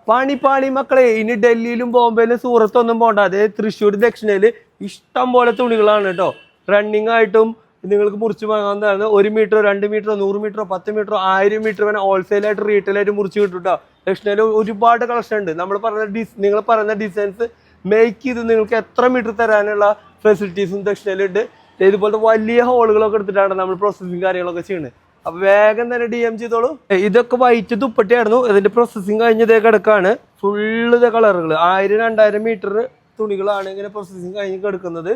പാണി മക്കളെ, ഇനി ഡൽഹിയിലും ബോംബെയിലും സൂറത്തൊന്നും പോകണ്ട. അതേ തൃശ്ശൂർ ദക്ഷിണയില് ഇഷ്ടം പോലെ തുണികളാണ് കേട്ടോ. റണ്ണിങ് ആയിട്ടും നിങ്ങൾക്ക് മുറിച്ച് വാങ്ങാവുന്നതാണ്. 1 മീറ്ററോ 2 മീറ്ററോ 100 മീറ്ററോ 10 മീറ്ററോ 1000 മീറ്റർ വരെ ഹോൾസെയിലായിട്ട് റീറ്റെയിലായിട്ട് മുറിച്ച് കിട്ടും കേട്ടോ. ദക്ഷിണയിൽ ഒരുപാട് കളക്ഷൻ ഉണ്ട്. നിങ്ങൾ പറയുന്ന ഡിസൈൻസ് മേക്ക് ചെയ്ത് നിങ്ങൾക്ക് എത്ര മീറ്റർ തരാനുള്ള ഫെസിലിറ്റീസും ദക്ഷിണയിലുണ്ട്. ഇതുപോലത്തെ വലിയ ഹോളുകളൊക്കെ എടുത്തിട്ടാണ് നമ്മൾ പ്രോസസ്സിങ് കാര്യങ്ങളൊക്കെ ചെയ്യുന്നത്. അപ്പൊ വേഗം തന്നെ DM ചെയ്തോളൂ. ഇതൊക്കെ വൈറ്റ് ദുപ്പട്ടയായിരുന്നു. ഇതിന്റെ പ്രോസസ്സിങ് കഴിഞ്ഞതേ കിടക്കാണ്. ഫുള്ള് ഇതേ കളറുകൾ 1000-2000 മീറ്റർ തുണികളാണ് ഇങ്ങനെ പ്രോസസ്സിങ് കഴിഞ്ഞ് കിടക്കുന്നത്.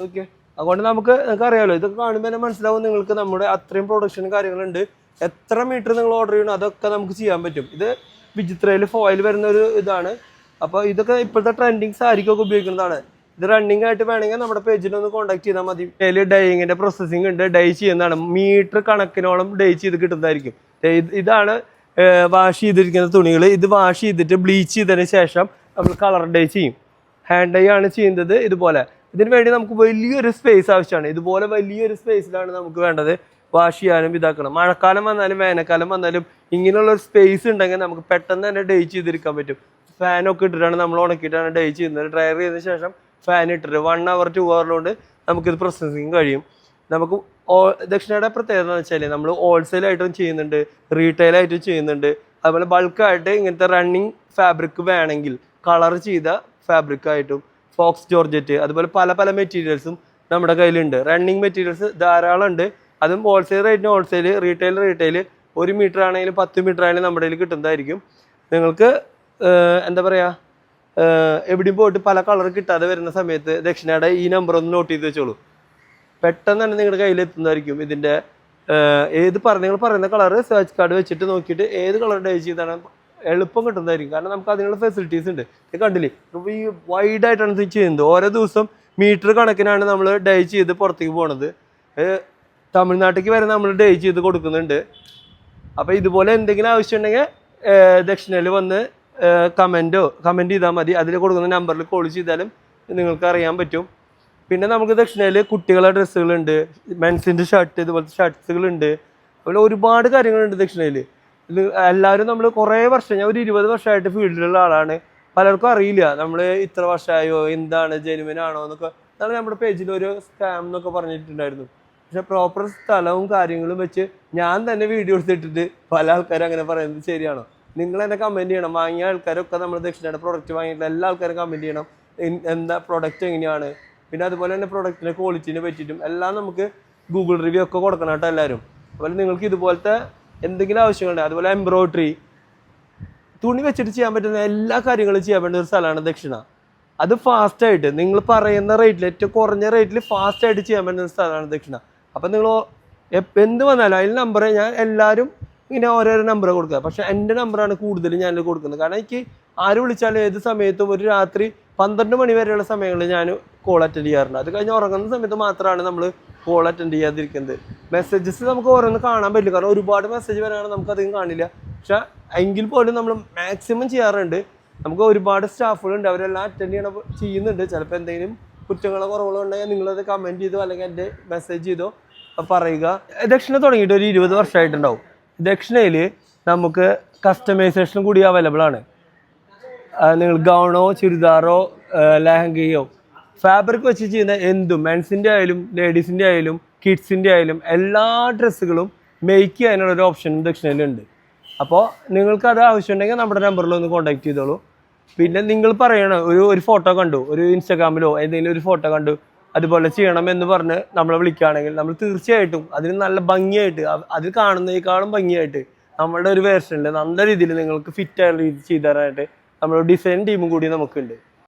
ഓക്കെ, അതുകൊണ്ട് നിങ്ങൾക്ക് അറിയാമല്ലോ, ഇതൊക്കെ കാണുമ്പോൾ തന്നെ മനസ്സിലാവും നിങ്ങൾക്ക് നമ്മുടെ അത്രയും പ്രൊഡക്ഷനും കാര്യങ്ങളുണ്ട്. എത്ര മീറ്റർ നിങ്ങൾ ഓർഡർ ചെയ്യണം അതൊക്കെ നമുക്ക് ചെയ്യാൻ പറ്റും. ഇത് വിചിത്രയിൽ ഫോയിൽ വരുന്ന ഒരു ഇതാണ്. അപ്പോൾ ഇതൊക്കെ ഇപ്പോഴത്തെ ട്രെൻഡിങ് സാരിക്കൊക്കെ ഉപയോഗിക്കുന്നതാണ്. ഇത് റണ്ണിങ് ആയിട്ട് വേണമെങ്കിൽ നമ്മുടെ പേജിൽ ഒന്ന് കോൺടാക്ട് ചെയ്താൽ മതി. ഇതിൽ ഡൈയിങ്ങിന്റെ പ്രോസസ്സിംഗ് ഉണ്ട്. ഡൈ ചെയ്യുന്നതാണ്. മീറ്റർ കണക്കിനോളം ഡൈ ചെയ്ത് കിട്ടുന്നതായിരിക്കും. ഇതാണ് വാഷ് ചെയ്തിരിക്കുന്ന തുണികൾ. ഇത് വാഷ് ചെയ്തിട്ട് ബ്ലീച്ച് ചെയ്തതിന് ശേഷം നമ്മൾ കളർ ഡൈ ചെയ്യും. ഹാൻഡ് ഡൈ ആണ് ചെയ്യുന്നത്. ഇതുപോലെ ഇതിന് വേണ്ടി നമുക്ക് വലിയൊരു സ്പേസ് ആവശ്യമാണ്. ഇതുപോലെ വലിയൊരു സ്പേസിലാണ് നമുക്ക് വേണ്ടത് വാഷ് ചെയ്യാനും ഇതാക്കണം. മഴക്കാലം വന്നാലും വേനൽക്കാലം വന്നാലും ഇങ്ങനെയുള്ള ഒരു സ്പേസ് ഉണ്ടെങ്കിൽ നമുക്ക് പെട്ടെന്ന് തന്നെ ഡൈ ചെയ്തിരിക്കാൻ പറ്റും. ഫാനൊക്കെ ഇട്ടിട്ടാണ് നമ്മൾ ഉണക്കിയിട്ടാണ് ഡൈ ചെയ്യുന്നത്. ഡ്രയർ ചെയ്തതിന് ശേഷം ഫാൻ ഇട്ടിട്ട് 1 hour 2 hour കൊണ്ട് നമുക്കിത് പ്രോസസ്സിങ് കഴിയും. നമുക്ക് ദക്ഷിണയുടെ പ്രത്യേകത എന്ന് വെച്ചാൽ നമ്മൾ ഹോൾസെയിലായിട്ടും ചെയ്യുന്നുണ്ട്, റീറ്റെയിലായിട്ടും ചെയ്യുന്നുണ്ട്. അതുപോലെ ബൾക്കായിട്ട് ഇങ്ങനത്തെ റണ്ണിങ് ഫാബ്രിക് വേണമെങ്കിൽ കളർ ചെയ്ത ഫാബ്രിക് ആയിട്ടും ഫോക്സ് ജോർജറ്റ് അതുപോലെ പല മെറ്റീരിയൽസും നമ്മുടെ കയ്യിലുണ്ട്. റണ്ണിങ് മെറ്റീരിയൽസ് ധാരാളം ഉണ്ട്. അതും ഹോൾസെയിൽ റേറ്റിന് ഹോൾസെയിൽ, റീറ്റെയിൽ 1 മീറ്റർ ആണെങ്കിലും 10 മീറ്റർ ആണെങ്കിലും നമ്മുടെ കയ്യിൽ കിട്ടുന്നതായിരിക്കും. നിങ്ങൾക്ക് എന്താ പറയുക, എവിടെയും പോയിട്ട് പല കളർ കിട്ടാതെ വരുന്ന സമയത്ത് ദക്ഷിണയുടെ ഈ നമ്പർ ഒന്ന് നോട്ട് ചെയ്ത് വെച്ചോളൂ. പെട്ടെന്ന് തന്നെ നിങ്ങളുടെ കയ്യിൽ എത്തുന്നതായിരിക്കും. ഇതിൻ്റെ നിങ്ങൾ പറയുന്ന കളർ സെർച്ച് കാർഡ് വെച്ചിട്ട് നോക്കിയിട്ട് ഏത് കളർ ഡൈ ചെയ്താണ് എളുപ്പം കിട്ടുന്നതായിരിക്കും. കാരണം നമുക്ക് അതിനുള്ള ഫെസിലിറ്റീസ് ഉണ്ട്. ഇത് കണ്ടില്ലേ, ഈ വൈഡായിട്ടാണ് ഇത് ചെയ്യുന്നത്. ഓരോ ദിവസം മീറ്റർ കണക്കിനാണ് നമ്മൾ ഡൈ ചെയ്ത് പുറത്തേക്ക് പോണത്. തമിഴ്നാട്ടിലേക്ക് വരെ നമ്മൾ ഡൈ ചെയ്ത് കൊടുക്കുന്നുണ്ട്. അപ്പോൾ ഇതുപോലെ എന്തെങ്കിലും ആവശ്യം ഉണ്ടെങ്കിൽ ദക്ഷിണയിൽ വന്ന് കമൻറ്റ് ചെയ്താൽ മതി. അതിൽ കൊടുക്കുന്ന നമ്പറിൽ കോൾ ചെയ്താലും നിങ്ങൾക്ക് അറിയാൻ പറ്റും. പിന്നെ നമുക്ക് ദക്ഷിണയിൽ കുട്ടികളുടെ ഡ്രസ്സുകളുണ്ട്, മെൻസിൻ്റെ ഷർട്ട്, ഇതുപോലത്തെ ഷർട്ട്സുകളുണ്ട്. അതുപോലെ ഒരുപാട് കാര്യങ്ങളുണ്ട് ദക്ഷിണയിൽ. ഇത് എല്ലാവരും നമ്മൾ കുറേ വർഷം, ഞാൻ ഒരു 20 വർഷമായിട്ട് ഫീൽഡിലുള്ള ആളാണ്. പലർക്കും അറിയില്ല നമ്മൾ ഇത്ര വർഷമായോ എന്താണ് ജെനുവിനാണോ എന്നൊക്കെ. അതാണ് നമ്മുടെ പേജിൽ ഒരു സ്കാം എന്നൊക്കെ പറഞ്ഞിട്ടുണ്ടായിരുന്നു. പക്ഷെ പ്രോപ്പർ സ്ഥലവും കാര്യങ്ങളും വെച്ച് ഞാൻ തന്നെ വീഡിയോ എടുത്തിട്ടിട്ട് പല ആൾക്കാരും അങ്ങനെ പറയുന്നത് ശരിയാണോ? നിങ്ങൾ തന്നെ കമൻറ്റ് ചെയ്യണം. വാങ്ങിയ ആൾക്കാരൊക്കെ നമ്മൾ ദക്ഷിണയുടെ പ്രൊഡക്റ്റ് വാങ്ങിയിട്ടുള്ള എല്ലാ ആൾക്കാരും കമൻറ്റ് ചെയ്യണം. എന്താ പ്രൊഡക്റ്റ് എങ്ങനെയാണ്, പിന്നെ അതുപോലെ തന്നെ പ്രൊഡക്റ്റിൻ്റെ ക്വാളിറ്റിനെ പറ്റിയിട്ടും എല്ലാം നമുക്ക് ഗൂഗിൾ റിവ്യൂ ഒക്കെ കൊടുക്കണം കേട്ടോ എല്ലാവരും. അതുപോലെ നിങ്ങൾക്ക് ഇതുപോലത്തെ എന്തെങ്കിലും ആവശ്യങ്ങളുണ്ട്, അതുപോലെ എംബ്രോയ്ഡറി തുണി വെച്ചിട്ട് ചെയ്യാൻ പറ്റുന്ന എല്ലാ കാര്യങ്ങളും ചെയ്യാൻ പറ്റുന്ന ഒരു സ്ഥലമാണ് ദക്ഷിണ. അത് ഫാസ്റ്റായിട്ട് നിങ്ങൾ പറയുന്ന റേറ്റിൽ, ഏറ്റവും കുറഞ്ഞ റേറ്റിൽ ഫാസ്റ്റായിട്ട് ചെയ്യാൻ പറ്റുന്ന സ്ഥലമാണ് ദക്ഷിണ. അപ്പം നിങ്ങൾ എന്ത് വന്നാലും അതിൽ നമ്പർ ഞാൻ എല്ലാവരും ഇങ്ങനെ ഓരോരോ നമ്പർ കൊടുക്കുക. പക്ഷേ എൻ്റെ നമ്പറാണ് കൂടുതൽ ഞാൻ കൊടുക്കുന്നത്. കാരണം എനിക്ക് ആര് വിളിച്ചാലും ഏത് സമയത്തും ഒരു രാത്രി 12 മണി വരെയുള്ള സമയങ്ങളിൽ ഞാൻ കോൾ അറ്റൻഡ് ചെയ്യാറുണ്ട്. അത് കഴിഞ്ഞ് ഉറങ്ങുന്ന സമയത്ത് മാത്രമാണ് നമ്മൾ കോൾ അറ്റൻഡ് ചെയ്യാതിരിക്കുന്നത്. മെസ്സേജസ് നമുക്ക് ഓരോന്ന് കാണാൻ പറ്റില്ല, കാരണം ഒരുപാട് മെസ്സേജ് വരാണെങ്കിൽ നമുക്കധികം കാണില്ല. പക്ഷെ എങ്കിൽ പോലും നമ്മൾ മാക്സിമം ചെയ്യാറുണ്ട്. നമുക്ക് ഒരുപാട് സ്റ്റാഫുകളുണ്ട്, അവരെല്ലാം അറ്റൻഡ് ചെയ്യുന്നുണ്ട്. ചിലപ്പോൾ എന്തെങ്കിലും കുറ്റങ്ങളോ കുറവുകളോ ഉണ്ടെങ്കിൽ നിങ്ങളത് കമൻറ്റ് ചെയ്തോ അല്ലെങ്കിൽ എൻ്റെ മെസ്സേജ് ചെയ്തോ പറയുക. ദക്ഷിണ തുടങ്ങിയിട്ട് ഒരു 20 വർഷമായിട്ടുണ്ടാവും. ദക്ഷിണയിൽ നമുക്ക് കസ്റ്റമൈസേഷൻ കൂടി അവൈലബിൾ ആണ്. നിങ്ങൾ ഗൗണോ ചുരിദാറോ ലെഹങ്കയോ ഫാബ്രിക് വെച്ച് ചെയ്യുന്ന എന്തും, മെൻസിൻ്റെ ആയാലും ലേഡീസിൻ്റെ ആയാലും കിഡ്സിൻ്റെ ആയാലും എല്ലാ ഡ്രസ്സുകളും മേക്ക് ചെയ്യാനുള്ള ഒരു ഓപ്ഷൻ ദക്ഷിണയിലുണ്ട്. അപ്പോൾ നിങ്ങൾക്കത് ആവശ്യമുണ്ടെങ്കിൽ നമ്മുടെ നമ്പറിൽ ഒന്ന് കോൺടാക്ട് ചെയ്തോളൂ. പിന്നെ നിങ്ങൾ പറയണം, ഒരു ഫോട്ടോ കണ്ടു, ഒരു ഇൻസ്റ്റാഗ്രാമിലോ ഏതെങ്കിലും ഒരു ഫോട്ടോ കണ്ടു അതുപോലെ ചെയ്യണം എന്ന് പറഞ്ഞ് നമ്മളെ വിളിക്കുകയാണെങ്കിൽ നമ്മൾ തീർച്ചയായിട്ടും അതിന് നല്ല ഭംഗിയായിട്ട്, അതിൽ കാണുന്നതിനേക്കാളും ഭംഗിയായിട്ട് നമ്മളുടെ ഒരു വേർഷനിൽ നല്ല രീതിയിൽ നിങ്ങൾക്ക് ഫിറ്റ് ആയ രീതി ചെയ്തു തരാനായിട്ട് നമ്മുടെ ഡിസൈൻ ടീമും കൂടി നമുക്കുണ്ട്.